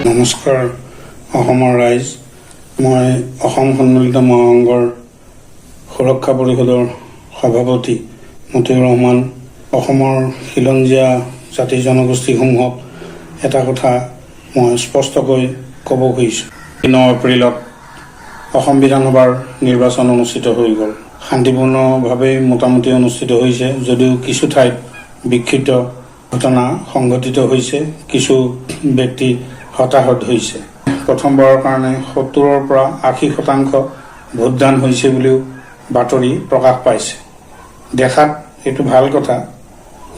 নমস্কাৰ অসমৰ ৰাইজ মই অসম সন্মিলিত মহাসংঘৰ সুৰক্ষা পৰিষদৰ সভাপতি মতিউৰ ৰহমান অসমৰ খিলঞ্জীয়া জাতি জনগোষ্ঠীসমূহক এটা কথা মই স্পষ্টকৈ ক'ব খুজিছোঁ 9 এপ্ৰিলত অসম বিধানসভাৰ নিৰ্বাচন অনুষ্ঠিত হৈ গ'ল শান্তিপূৰ্ণভাৱে মোটামুটি অনুষ্ঠিত হৈছে যদিও কিছু ঠাইত বিক্ষিপ্ত ঘটনা সংঘটিত হৈছে কিছু ব্যক্তি হতাহত হৈছে প্ৰথমবাৰৰ কাৰণে 70ৰ পৰা 80% ভোটদান হৈছে বুলিও বাতৰি প্ৰকাশ পাইছে দেখাত এটো ভাল কথা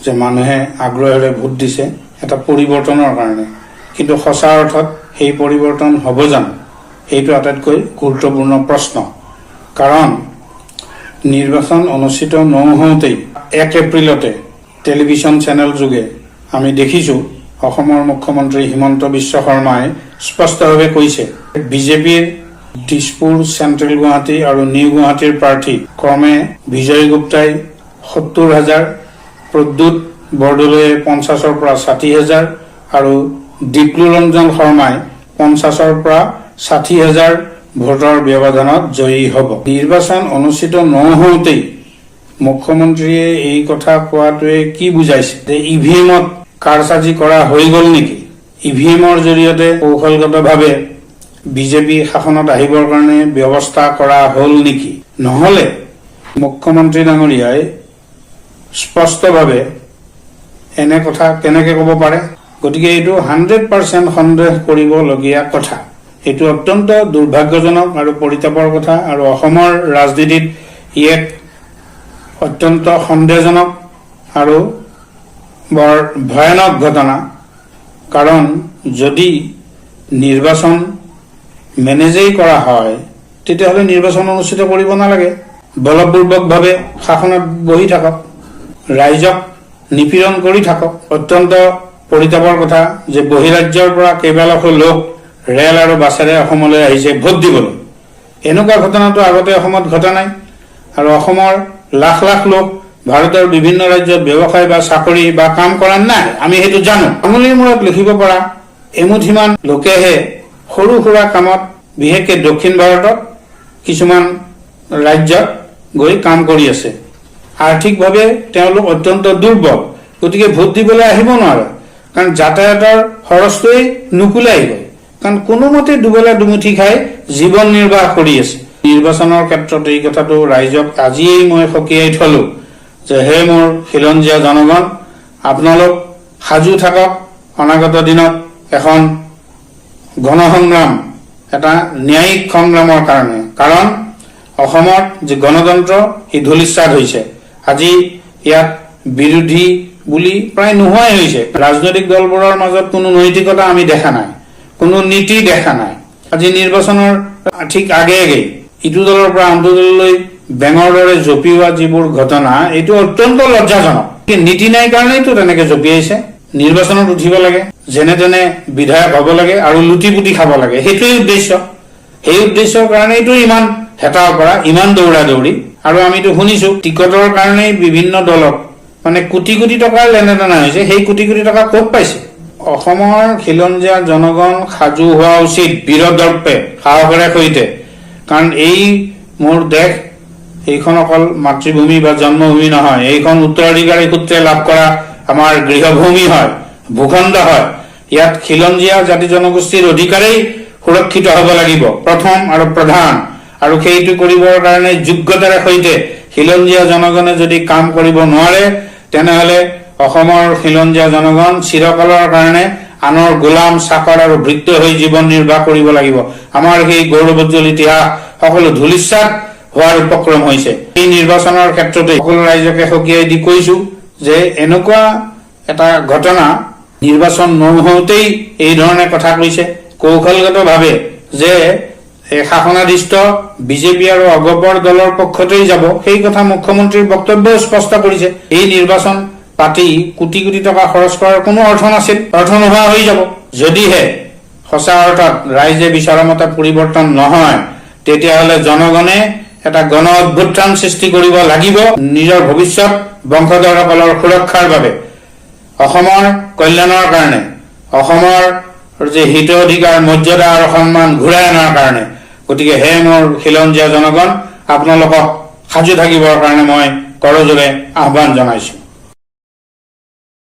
যে মানুহে আগ্ৰহেৰে ভোট দিছে এটা পৰিৱৰ্তনৰ কাৰণে কিন্তু সঁচা অৰ্থত এই পৰিৱৰ্তন হ'ব জানো এইটো আটাইতকৈ গুৰুত্বপূৰ্ণ প্ৰশ্ন কাৰণ নিৰ্বাচন অনুষ্ঠিত নহওঁতেই 1 এপ্ৰিলতে টেলিভিছন চেনেল যোগে আমি দেখিছোঁ অসমৰ মুখ্যমন্ত্ৰী হিমন্ত বিশ্ব শৰ্মাই স্পষ্টভাৱে কৈছে বিজেপিৰ দিছপুৰ চেণ্ট্ৰেল গুৱাহাটী আৰু নিউ গুৱাহাটীৰ প্ৰাৰ্থী ক্ৰমে বিজয় গুপ্তাই 70,000 প্ৰদ্যুৎ বৰদলৈয়ে 50ৰ পৰা 60,000 আৰু দীপ্লু ৰঞ্জন শৰ্মাই 50ৰ পৰা 60,000 ভোটৰ ব্যৱধানত জয়ী হ'ব নিৰ্বাচন অনুষ্ঠিত নহওঁতেই মুখ্যমন্ত্ৰীয়ে এই কথা কোৱাটোৱে কি বুজাইছে যে ইভিএমত কাৰসাজি কৰা হৈ গ'ল নেকি ইভিএমৰ জৰিয়তে কৌশলগতভাৱে বিজেপি শাসনত আহিবৰ কাৰণে ব্যৱস্থা কৰা হ'ল নেকি নহলে মুখ্যমন্ত্ৰী ডাঙৰীয়াই স্পষ্টভাৱে এনে কথা কেনেকৈ ক'ব পাৰে গতিকে এইটো 100% সন্দেহ কৰিবলগীয়া কথা এইটো অত্যন্ত দুৰ্ভাগ্যজনক আৰু পৰিতাপৰ কথা আৰু অসমৰ ৰাজনীতিত এক অত্যন্ত সন্দেহজনক আৰু বৰ ভয়ানক ঘটনা কাৰণ যদি নিৰ্বাচন মেনেজেই কৰা হয় তেতিয়াহ'লে নিৰ্বাচন অনুষ্ঠিত কৰিব নালাগে বলপূৰ্বকভাৱে শাসনত বহি থাকক ৰাইজক নিপীড়ন কৰি থাকক অত্যন্ত পৰিতাপৰ কথা যে বহিৰাজ্যৰ পৰা কেইবালাখো লোক ৰেল আৰু বাছেৰে অসমলৈ আহিছে ভোট দিবলৈ এনেকুৱা ঘটনাটো আগতে অসমত ঘটা নাই আৰু অসমৰ লাখ লাখ লোক ভাৰতৰ বিভিন্ন ৰাজ্যত ব্যৱসায় বা চাকৰি বা কাম কৰা নাই আমি হেতু জানো আঙুলিৰ মূৰত লিখিব পৰা এমুঠিমান লোকেহে সৰু সুৰা কামত বিশেষকৈ দক্ষিণ ভাৰতত কিছুমান ৰাজ্যত গৈ কাম কৰি আছে আৰ্থিকভাৱে তেওঁলোক অত্যন্ত দুৰ্বল গতিকে ভোট দিবলৈ আহিব নোৱাৰে কাৰণ যাতায়াতৰ খৰচটোই নুকুলাই গৈ কাৰণ কোনোমতে দুবেলা দুমুঠি খাই জীৱন নিৰ্বাহ কৰি আছে নিৰ্বাচনৰ ক্ষেত্ৰত এই কথাটো ৰাইজক আজিয়েই মই সকীয়াই থলো যে হে মোৰ খিলঞ্জীয়া জনগণ আপোনালোক সাজু থাকক অনাগত দিনত এখন গণসংগ্ৰাম এটা ন্যায়িক সংগ্ৰামৰ কাৰণে কাৰণ অসমত যে গণতন্ত্ৰ ই ধূলিসাৎ হৈছে আজি ইয়াত বিৰোধী বুলি প্ৰায় নোহোৱাই হৈছে ৰাজনৈতিক দলবোৰৰ মাজত কোনো নৈতিকতা আমি দেখা নাই কোনো নীতি দেখা নাই আজি নিৰ্বাচনৰ ঠিক আগে ইটো দলৰ পৰা আনটো দললৈ বেঙৰ দৰে জপিওৱা যিবোৰ ঘটনা এইটো অত্যন্ত লজ্জাজনক নীতি নাই কাৰণেইতো তেনেকে জপিয়াইছে নিৰ্বাচনত উঠিব লাগে যেনে তেনে বিধায়ক হ'ব লাগে আৰু লুটি পুটি খাব লাগে সেইটোৱেই উদ্দেশ্য সেই উদ্দেশ্যৰ কাৰণেইতো ইমান হেতা কৰা ইমান দৌৰা দৌৰি আৰু আমিতো শুনিছো টিকটৰ কাৰণে বিভিন্ন দলক মানে কোটি কোটি টকাৰ লেনদেন হৈছে সেই কোটি কোটি টকা ক'ত পাইছে অসমৰ খিলঞ্জীয়া জনগণ সাজু হোৱা উচিত বীৰদৰ্পে সাহসেৰে সৈতে কাৰণ এই মোৰ দেশ এইখন অকল মাতৃভূমি বা জন্মভূমি নহয় এইখন উত্তৰাধিকাৰী সূত্ৰে লাভ কৰা আমাৰ গৃহভূমি হয় ভূখণ্ড হয় ইয়াত খিলঞ্জীয়া জাতি জনগোষ্ঠীৰ অধিকাৰেই সুৰক্ষিত হ'ব লাগিব প্ৰথম আৰু প্ৰধান আৰু সেইটো কৰিবৰ কাৰণে যোগ্যতাৰে সৈতে খিলঞ্জীয়া জনগণে যদি কাম কৰিব নোৱাৰে তেনেহ'লে অসমৰ খিলঞ্জীয়া জনগণ চিৰকালৰ কাৰণে আনৰ গোলাম চাকৰ আৰু ভৃত্য হৈ জীৱন নিৰ্বাহ কৰিব লাগিব আমাৰ সেই গৌৰৱোজ্জ্বল ইতিহাস সকলো ধূলিসাৎ হোৱাৰ উপক্ৰম হৈছে এই নিৰ্বাচনৰ ক্ষেত্ৰতে সকলো ৰাইজকে সকীয়াই দি কৈছো যে এনেকুৱা এটা ঘটনা নিৰ্বাচন নহওঁতেই এই ধৰণে কথা কৈছে কৌশলগতভাৱে যে শাসনাধিষ্ঠ বিজেপি আৰু অগপৰ দলৰ পক্ষতেই যাব সেই কথা মুখ্যমন্ত্ৰীৰ বক্তব্যও স্পষ্ট কৰিছে এই নিৰ্বাচন পাতি কোটি কোটি টকা খৰচ কৰাৰ কোনো অৰ্থ নাছিল অৰ্থ নোহোৱা হৈ যাব যদিহে সঁচা অৰ্থত ৰাইজে বিচৰা মতে পৰিৱৰ্তন নহয় তেতিয়াহ'লে জনগণে এটা গণ অভ্যুত্থান সৃষ্টি কৰিব লাগিব নিজৰ ভৱিষ্যত বংশধৰসকলৰ সুৰক্ষাৰ বাবে অসমৰ কল্যাণৰ কাৰণে অসমৰ যে হিত অধিকাৰ মৰ্যাদা আৰু সন্মান ঘূৰাই অনাৰ কাৰণে। গতিকে হে মোৰ খিলঞ্জীয়া জনগণ, আপোনালোকক সাজু থাকিবৰ কাৰণে মই কৰজোৰে আহ্বান জনাইছো।